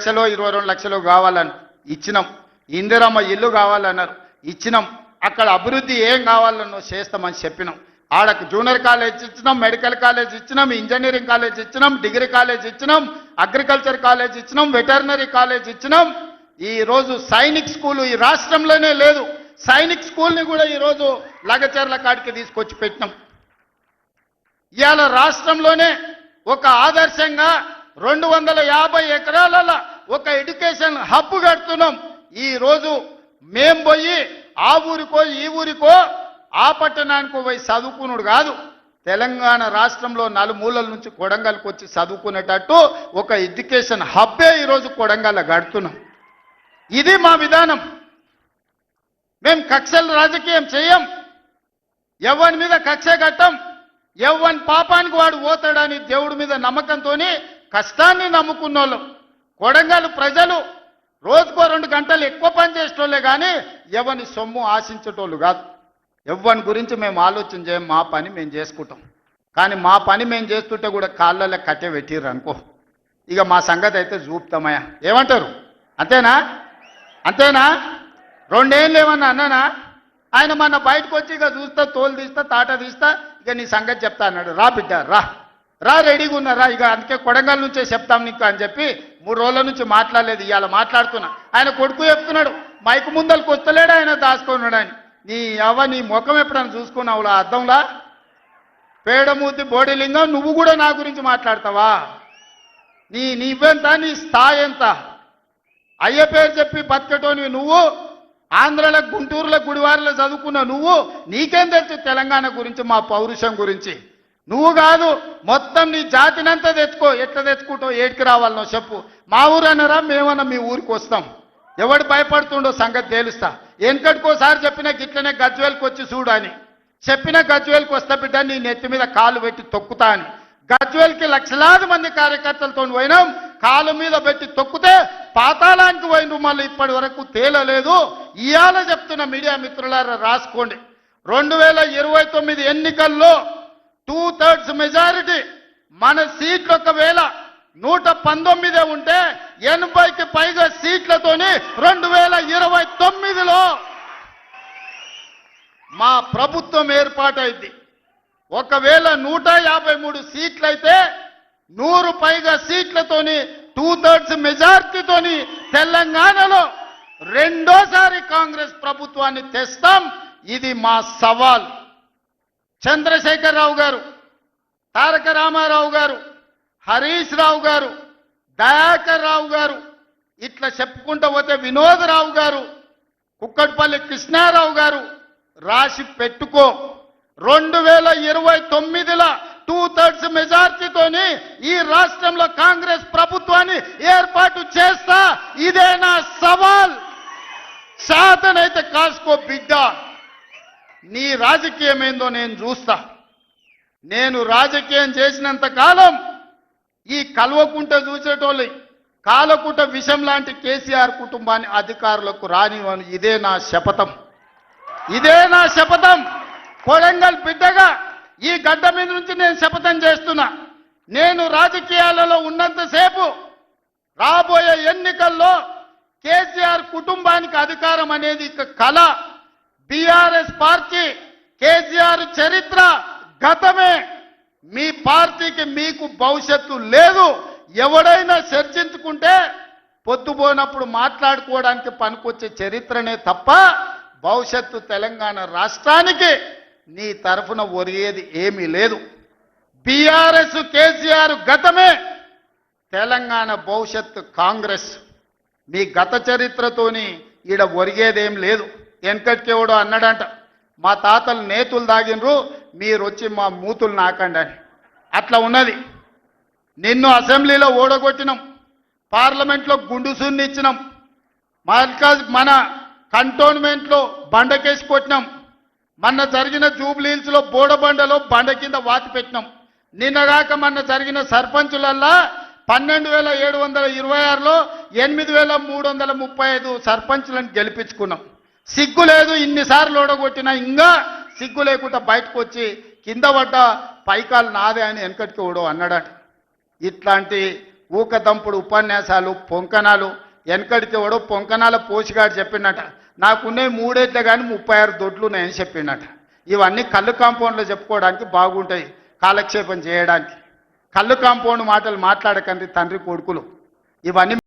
లక్షలు 22 లక్షలు కావాలని ఇచ్చినాం. ఇందిరమ్మ ఇల్లు కావాలన్నారు ఇచ్చినాం. అక్కడ అభివృద్ధి ఏం కావాలన్నో చేస్తామని చెప్పినాం. ఆడకు జూనియర్ కాలేజ్ ఇచ్చినాం, మెడికల్ కాలేజ్ ఇచ్చినాం, ఇంజనీరింగ్ కాలేజ్ ఇచ్చినాం, డిగ్రీ కాలేజ్ ఇచ్చినాం, అగ్రికల్చర్ కాలేజ్ ఇచ్చినాం, వెటర్నరీ కాలేజ్ ఇచ్చినాం. ఈరోజు సైనిక్ స్కూలు ఈ రాష్ట్రంలోనే లేదు. సైనిక్ స్కూల్ని కూడా ఈరోజు లగచర్ల కాడికి తీసుకొచ్చి పెట్టినాం. ఇవాళ రాష్ట్రంలోనే ఒక ఆదర్శంగా 250 ఎకరాల ఒక ఎడ్యుకేషన్ హబ్ కడుతున్నాం. ఈరోజు మేం పోయి ఆ ఊరికో ఈ ఊరికో ఆ పట్టణానికో పోయి చదువుకున్నాడు కాదు, తెలంగాణ రాష్ట్రంలో నలుమూలల నుంచి కొడంగల్కి వచ్చి చదువుకునేటట్టు ఒక ఎడ్యుకేషన్ హబ్బే ఈరోజు కొడంగల్ కడుతున్నాం. ఇది మా విధానం. మేము కక్షల రాజకీయం చేయం, ఎవరి మీద కక్ష కట్టం, ఎవరి పాపానికి వాడు పోతాడని దేవుడి మీద నమ్మకంతో కష్టాన్ని నమ్ముకున్నోళ్ళం. కొడంగల్ ప్రజలు రోజుకో 2 గంటలు ఎక్కువ పని చేసేటోళ్ళే కానీ ఎవరిని సొమ్ము ఆశించేటోళ్ళు కాదు. ఎవరి గురించి మేము ఆలోచన చేయం, మా పని మేము చేసుకుంటాం. కానీ మా పని మేము చేస్తుంటే కూడా కాళ్ళలో కట్టె పెట్టిర్రు అనుకో, ఇక మా సంగతి అయితే చూపుతామయ్యా. ఏమంటారు? అంతేనా? అంతేనా? 2 ఏళ్ళు ఏమన్నా అన్నానా? ఆయన మన బయటకు వచ్చి ఇక చూస్తా, తోలు తీస్తా, తాట తీస్తా, ఇక నీ సంగతి చెప్తా అన్నాడు. రా బిడ్డ రా రా, రెడీగా ఉన్నారా? ఇక అందుకే కొడంగల్ నుంచే చెప్తాం నీకు అని చెప్పి 3 రోజుల నుంచి మాట్లాడలేదు. ఇవాళ మాట్లాడుతున్నా. ఆయన కొడుకు చెప్తున్నాడు, మైకు ముందరికి వస్తలేడు, ఆయన దాచుకున్నాడు అని. నీ ముఖం ఎప్పుడైనా చూసుకున్నావులా అద్దంలా? పేడమూతి బోడిలింగం, నువ్వు కూడా నా గురించి మాట్లాడతావా? నీవెంత, నీ స్థాయి ఎంత? అయ్య పేరు చెప్పి బతికటోనివి నువ్వు, ఆంధ్రలో గుంటూరులో గుడివారిలో చదువుకున్న నువ్వు, నీకేం తెలుసు తెలంగాణ గురించి, మా పౌరుషం గురించి? నువ్వు కాదు, మొత్తం నీ జాతినంతా తెచ్చుకో. ఎట్లా తెచ్చుకుంటావు? ఏడికి రావాలనో చెప్పు. మా ఊరు అన్నారా, మేమన్నా మీ ఊరికి వస్తాం. ఎవడు భయపడుతుండో సంగతి తేలుస్తా. వెనకటికోసారి చెప్పిన గిట్లనే గజ్వేల్కి వచ్చి చూడు అని చెప్పిన, గజ్వేల్కి వస్తా బిడ్డ, నీ నెత్తి మీద కాలు పెట్టి తొక్కుతా అని. గజ్వేల్కి లక్షలాది మంది కార్యకర్తలతో పోయినాం, కాలు మీద పెట్టి తొక్కితే పాతాళానికి పోయిన మళ్ళీ ఇప్పటి వరకు తేలలేదు. ఇవాళ చెప్తున్న మీడియా మిత్రులారా రాసుకోండి, 2029 ఎన్నికల్లో 2/3 మెజారిటీ మన సీట్లు ఒకవేళ 119 ఉంటే 80కి పైగా సీట్లతోని 2029లో మా ప్రభుత్వం ఏర్పాటైంది. ఒకవేళ 153 సీట్లయితే 100 పైగా సీట్లతోని 2/3 మెజార్టీతోని తెలంగాణలో రెండోసారి కాంగ్రెస్ ప్రభుత్వాన్ని తెస్తాం. ఇది మా సవాల్. చంద్రశేఖరరావు గారు, తారక రామారావు గారు, హరీష్ రావు గారు, దయాకర్ రావు గారు, ఇట్లా చెప్పుకుంటూ పోతే వినోదరావు గారు, కుక్కట్పల్లి కృష్ణారావు గారు, రాసి పెట్టుకో. 2029లో 2/3 మెజార్టీతోని ఈ రాష్ట్రంలో కాంగ్రెస్ ప్రభుత్వాన్ని ఏర్పాటు చేస్తా. ఇదే నా సవాల్. శాతనైతే కాసుకో బిడ్డ. నీ రాజకీయం ఏందో నేను చూస్తా. నేను రాజకీయం చేసినంత కాలం ఈ కల్వకుంట చూసేటోళ్ళు కాలకుంట విషం లాంటి కేసీఆర్ కుటుంబాన్ని అధికారులకు రానివ్వను. ఇదే నా శపథం. ఇదే నా శపథం. కొడంగల్ బిడ్డగా ఈ గడ్డ మీద నుంచి నేను శపథం చేస్తున్నా. నేను రాజకీయాలలో ఉన్నంతసేపు రాబోయే ఎన్నికల్లో కేసీఆర్ కుటుంబానికి అధికారం అనేది ఇక కళ. బీఆర్ఎస్ పార్టీ, కేసీఆర్ చరిత్ర గతమే. మీ పార్టీకి మీకు భవిష్యత్తు లేదు. ఎవడైనా చర్చించుకుంటే పొద్దుపోయినప్పుడు మాట్లాడుకోవడానికి పనికొచ్చే చరిత్రనే తప్ప భవిష్యత్తు తెలంగాణ రాష్ట్రానికి నీ తరఫున ఒరిగేది ఏమీ లేదు. బీఆర్ఎస్ కేసీఆర్ గతమే, తెలంగాణ భవిష్యత్తు కాంగ్రెస్. మీ గత చరిత్రతోని ఈడ ఒరిగేదేం లేదు. వెనకటికేవడో అన్నాడంట, మా తాతలు నేతులు దాగినరు, మీరు వచ్చి మా మూతులు నాకండి అని. అట్లా ఉన్నది. నిన్ను అసెంబ్లీలో ఓడగొట్టినాం, పార్లమెంట్లో గుండు సున్ని ఇచ్చినాం, మన కంటోన్మెంట్లో బండకేసి కొట్టినాం, మొన్న జరిగిన జూబ్లీహిల్స్లో బోడబండలో బండ కింద వాతి పెట్టినాం. నిన్నగాక మొన్న జరిగిన సర్పంచులల్లా 12,726లో 8,335 సర్పంచులను గెలిపించుకున్నాం. సిగ్గు లేదు, ఇన్నిసార్లు ఓడగొట్టినా ఇంకా సిగ్గు లేకుండా బయటకు వచ్చి కింద పడ్డ పైకాలు నాదే అని వెనకటికి ఓడో అన్నాడట. ఇట్లాంటి ఊకదంపుడు ఉపన్యాసాలు పొంకనాలు వెనకడికి ఎవడో పొంకనాల పోసిగాడు చెప్పిండట నాకున్నాయి 3 ఏళ్ళే కానీ 36 దొడ్లు ఉన్నాయని చెప్పిండట. ఇవన్నీ కళ్ళు కాంపౌండ్లో చెప్పుకోవడానికి బాగుంటాయి, కాలక్షేపం చేయడానికి. కళ్ళు కాంపౌండ్ మాటలు మాట్లాడకండి తండ్రి కొడుకులు. ఇవన్నీ